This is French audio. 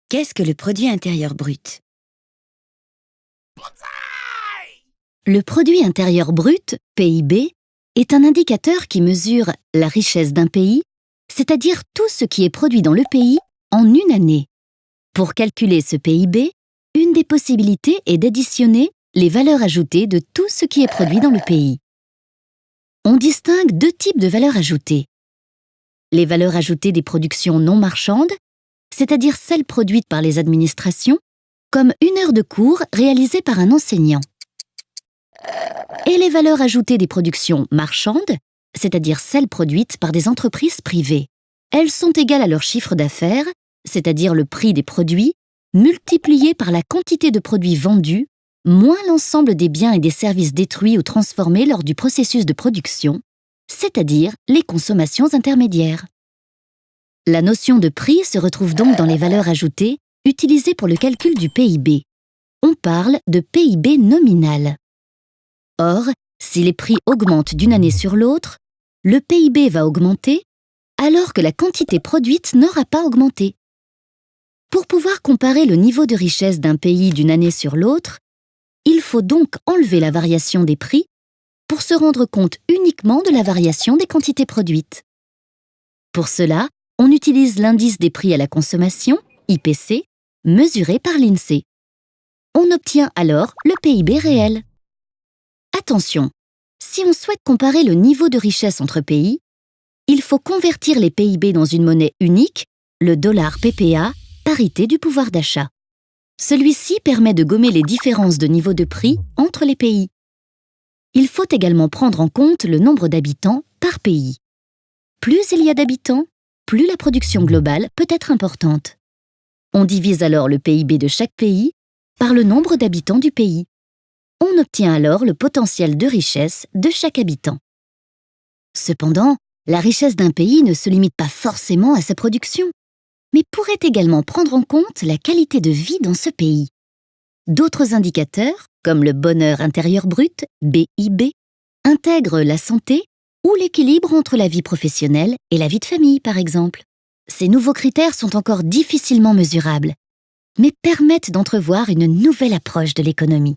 Qu'est-ce que le produit intérieur brut? Le produit intérieur brut, PIB, est un indicateur qui mesure la richesse d'un pays, c'est-à-dire tout ce qui est produit dans le pays en une année. Pour calculer ce PIB, une des possibilités est d'additionner les valeurs ajoutées de tout ce qui est produit dans le pays. On distingue deux types de valeurs ajoutées. Les valeurs ajoutées des productions non marchandes, c'est-à-dire celles produites par les administrations, comme une heure de cours réalisée par un enseignant. Et les valeurs ajoutées des productions marchandes, c'est-à-dire celles produites par des entreprises privées. Elles sont égales à leur chiffre d'affaires, c'est-à-dire le prix des produits, multiplié par la quantité de produits vendus, moins l'ensemble des biens et des services détruits ou transformés lors du processus de production, c'est-à-dire les consommations intermédiaires. La notion de prix se retrouve donc dans les valeurs ajoutées utilisées pour le calcul du PIB. On parle de PIB nominal. Or, si les prix augmentent d'une année sur l'autre, le PIB va augmenter alors que la quantité produite n'aura pas augmenté. Pour pouvoir comparer le niveau de richesse d'un pays d'une année sur l'autre, il faut donc enlever la variation des prix pour se rendre compte uniquement de la variation des quantités produites. Pour cela, on utilise l'indice des prix à la consommation, IPC, mesuré par l'INSEE. On obtient alors le PIB réel. Attention, si on souhaite comparer le niveau de richesse entre pays, il faut convertir les PIB dans une monnaie unique, le dollar PPA, parité du pouvoir d'achat. Celui-ci permet de gommer les différences de niveau de prix entre les pays. Il faut également prendre en compte le nombre d'habitants par pays. Plus il y a d'habitants, plus la production globale peut être importante. On divise alors le PIB de chaque pays par le nombre d'habitants du pays. On obtient alors le potentiel de richesse de chaque habitant. Cependant, la richesse d'un pays ne se limite pas forcément à sa production, mais pourrait également prendre en compte la qualité de vie dans ce pays. D'autres indicateurs, comme le bonheur intérieur brut, BIB, intègrent la santé ou l'équilibre entre la vie professionnelle et la vie de famille, par exemple. Ces nouveaux critères sont encore difficilement mesurables, mais permettent d'entrevoir une nouvelle approche de l'économie.